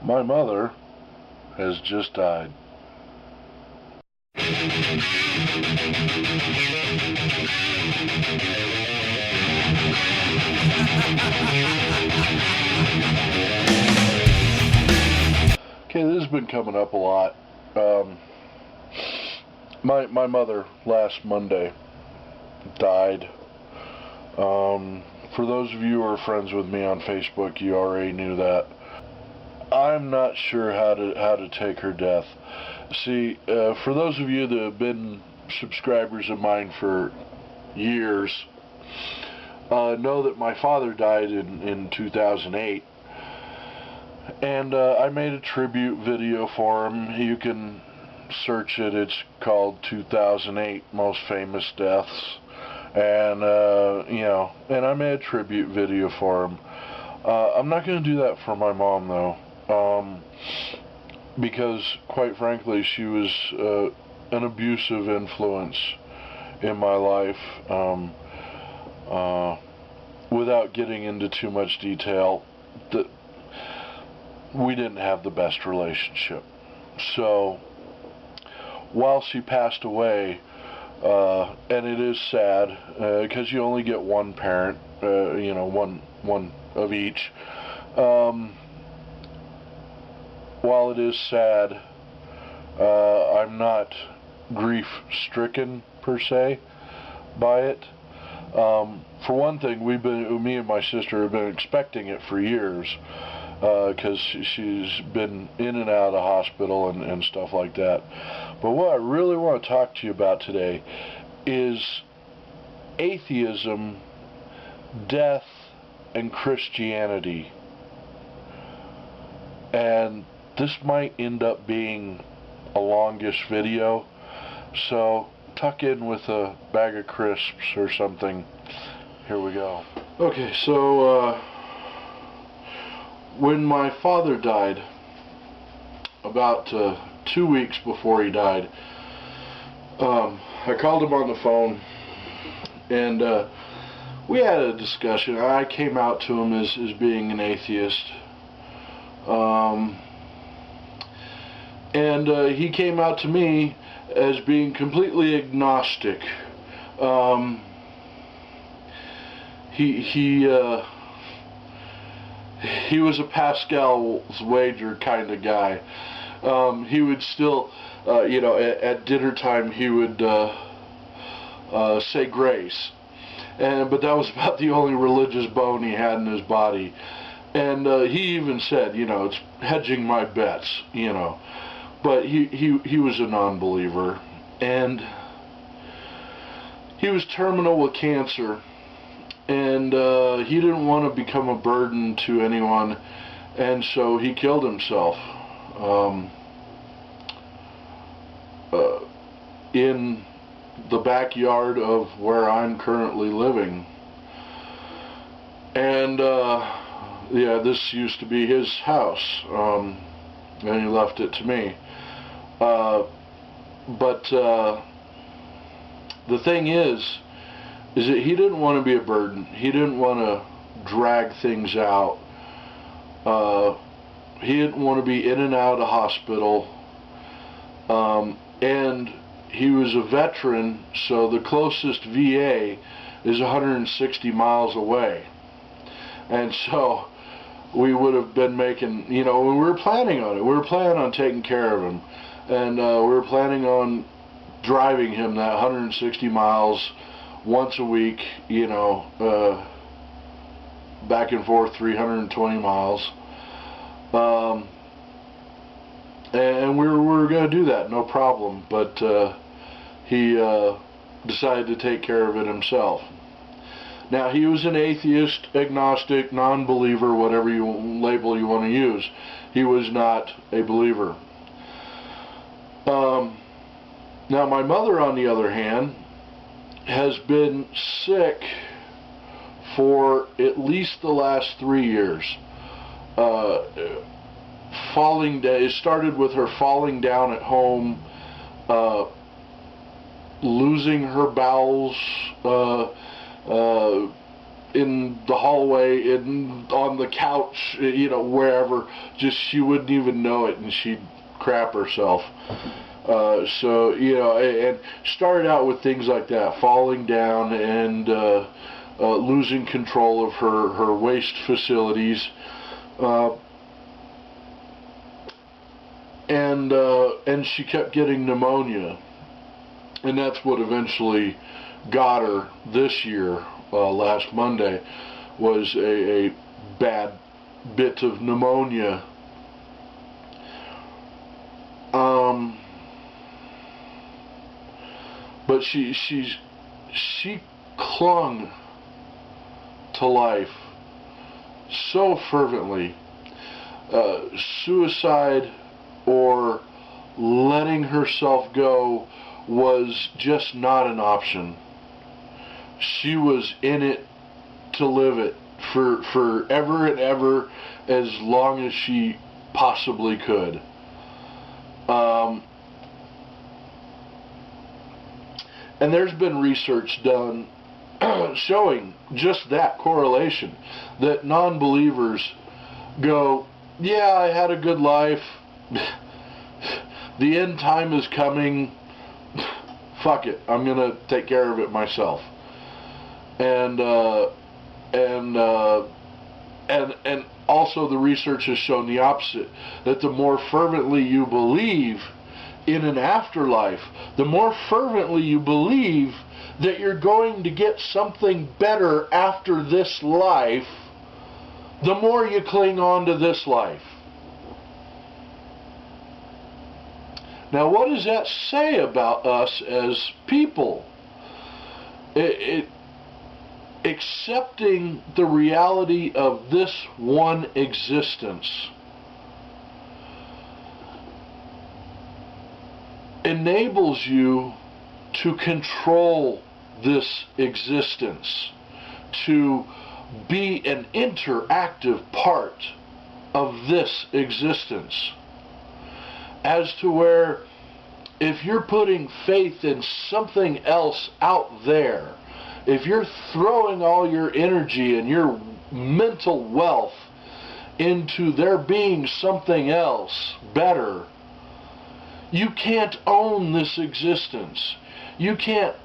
My mother has just died. Okay, this has been coming up a lot. My mother last Monday died. For those of you who are friends with me on Facebook, you already knew that. I'm not sure how to take her death. See, for those of you that have been subscribers of mine for years, know that my father died in 2008, and I made a tribute video for him. You can search it. It's called 2008 Most Famous Deaths, and and I made a tribute video for him. I'm not going to do that for my mom though. Because quite frankly she was an abusive influence in my life. Without getting into too much detail, we didn't have the best relationship. So while she passed away, and it is sad because you only get one parent, one of each. While it is sad, I'm not grief-stricken per se by it. For one thing, me and my sister have been expecting it for years, because she's been in and out of the hospital and stuff like that. But what I really want to talk to you about today is atheism, death, and Christianity. And this might end up being a longish video, so tuck in with a bag of crisps or something. Here we go. Okay, so when my father died, about 2 weeks before he died, I called him on the phone, and we had a discussion. I came out to him as being an atheist. And he came out to me as being completely agnostic. He was a Pascal's wager kind of guy. He would still, at dinner time he would say grace, but that was about the only religious bone he had in his body. And he even said, it's hedging my bets, But he was a non-believer, and he was terminal with cancer, and he didn't want to become a burden to anyone, and so he killed himself in the backyard of where I'm currently living. And this used to be his house, and he left it to me. But the thing is that he didn't want to be a burden. He didn't want to drag things out. He didn't want to be in and out of the hospital. And he was a veteran, so the closest VA is 160 miles away. And so we would have been making, we were planning on it. We were planning on taking care of him. And we were planning on driving him that 160 miles once a week, back and forth 320 miles. And we were going to do that, no problem. But he decided to take care of it himself. Now, he was an atheist, agnostic, non-believer, whatever label you want to use. He was not a believer. Now, my mother, on the other hand, has been sick for at least the last 3 years. Falling down. It started with her falling down at home, losing her bowels, in the hallway, on the couch, wherever. Just she wouldn't even know it, and she'd crap herself. So, and started out with things like that, falling down and losing control of her waste facilities. And she kept getting pneumonia. And that's what eventually got her this year, last Monday, was a bad bit of pneumonia. But she clung to life so fervently. Suicide or letting herself go was just not an option. She was in it to live it for ever and ever, as long as she possibly could. And there's been research done showing just that correlation, that non-believers go, yeah, I had a good life, the end time is coming, fuck it, I'm going to take care of it myself. And also the research has shown the opposite, that the more fervently you believe in an afterlife, the more fervently you believe that you're going to get something better after this life, the more you cling on to this life. Now, what does that say about us as people? Accepting the reality of this one existence enables you to control this existence, to be an interactive part of this existence, as to where if you're putting faith in something else out there, if you're throwing all your energy and your mental wealth into there being something else better, you can't own this existence. You can't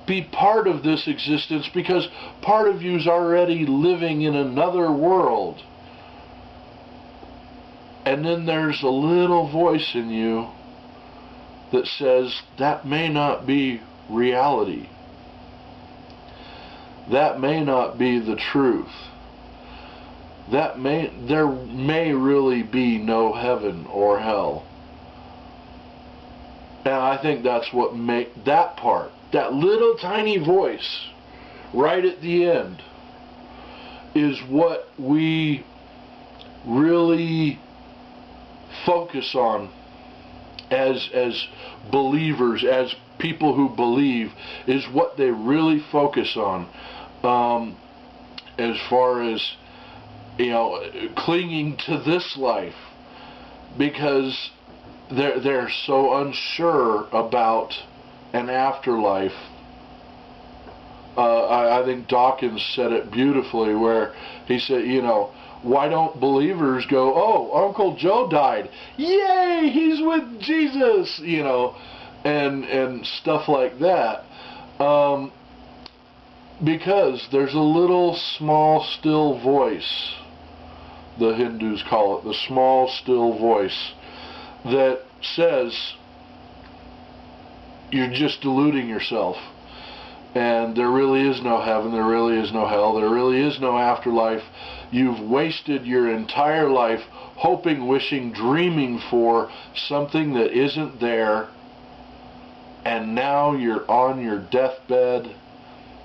be part of this existence, because part of you's already living in another world. And then there's a little voice in you that says that may not be reality. That may not be the truth. There may really be no heaven or hell. And I think that's what make that part, that little tiny voice right at the end, is what we really focus on as believers, as people who believe, is what they really focus on, as far as clinging to this life, because they're so unsure about an afterlife. I think Dawkins said it beautifully, where he said, why don't believers go, oh, Uncle Joe died, yay, he's with Jesus, and stuff like that, because there's a little small still voice, the Hindus call it, the small still voice, that says you're just deluding yourself, and there really is no heaven, there really is no hell, there really is no afterlife. You've wasted your entire life hoping, wishing, dreaming for something that isn't there, and now you're on your deathbed,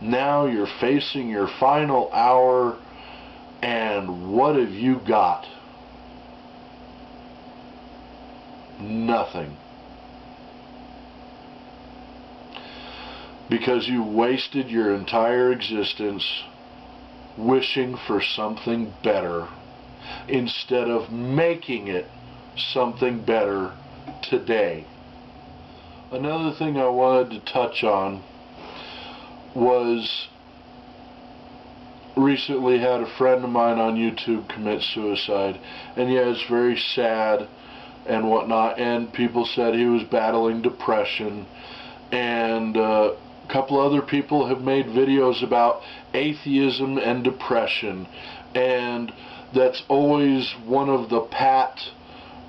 now you're facing your final hour, and what have you got? Nothing. Because you wasted your entire existence wishing for something better, instead of making it something better today. Another thing I wanted to touch on was recently had a friend of mine on YouTube commit suicide, and yeah, it's very sad and whatnot, and people said he was battling depression, and a couple other people have made videos about atheism and depression, and that's always one of the pat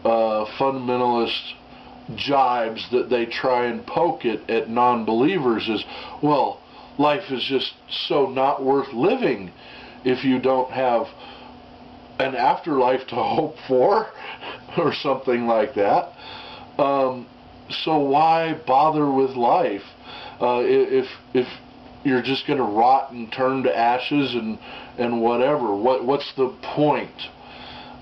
fundamentalist jibes that they try and poke it at non-believers is, well, life is just so not worth living if you don't have an afterlife to hope for or something like that. So why bother with life if you're just going to rot and turn to ashes and whatever? What's the point?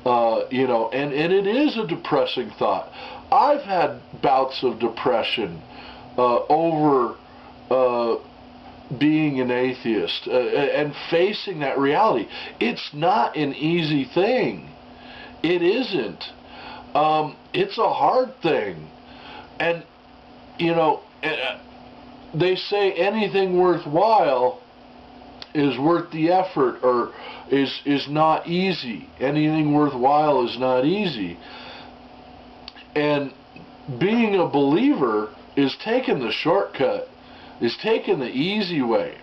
You know, and it is a depressing thought. I've had bouts of depression over being an atheist and facing that reality. It's not an easy thing. It isn't. It's a hard thing. And, you know, they say anything worthwhile is worth the effort, or is not easy. Anything worthwhile is not easy. And being a believer is taking the shortcut, is taking the easy way.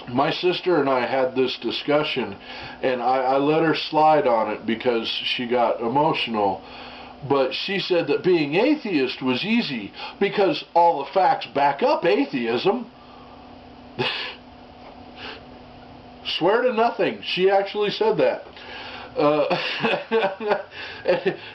My sister and I had this discussion, and I let her slide on it because she got emotional. But she said that being atheist was easy because all the facts back up atheism. Swear to nothing. She actually said that.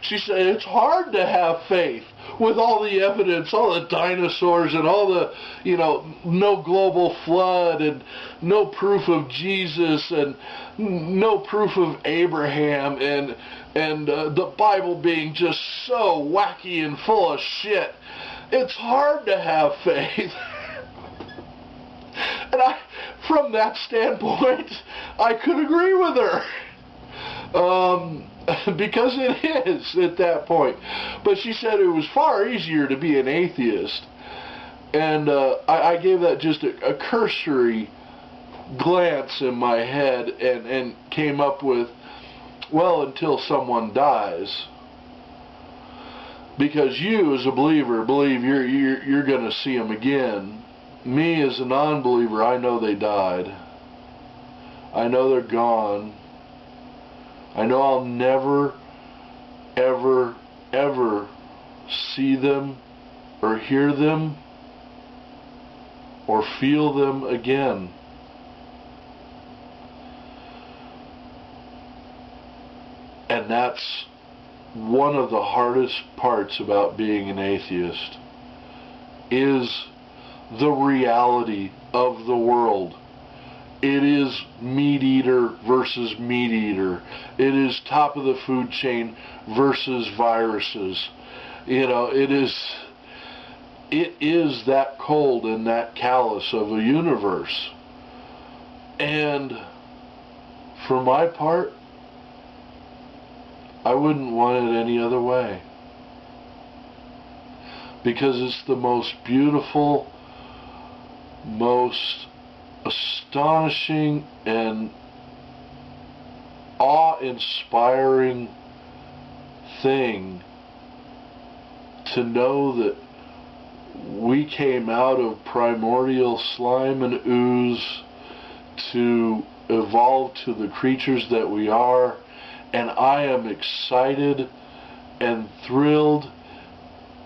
She said it's hard to have faith with all the evidence, all the dinosaurs and all the, you know, no global flood and no proof of Jesus and no proof of Abraham and the Bible being just so wacky and full of shit. It's hard to have faith. And from that standpoint, I could agree with her. Because it is at that point. But she said it was far easier to be an atheist. And I gave that just a cursory glance in my head and came up with, well, until someone dies. Because you, as a believer, believe you're going to see them again. Me, as a non-believer, I know they died. I know they're gone. I know I'll never, ever, ever see them or hear them or feel them again. And that's one of the hardest parts about being an atheist, is the reality of the world. It is meat eater versus meat eater. It is top of the food chain versus viruses. You know, it is that cold and that callous of a universe. And for my part, I wouldn't want it any other way. Because it's the most beautiful, most astonishing and awe-inspiring thing to know that we came out of primordial slime and ooze to evolve to the creatures that we are, and I am excited and thrilled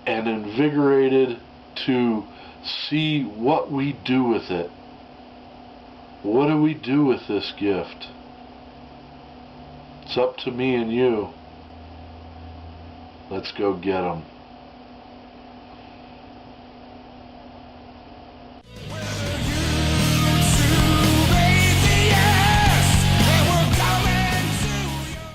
and invigorated to see what we do with it. What do we do with this gift? It's up to me and you. Let's go get 'em.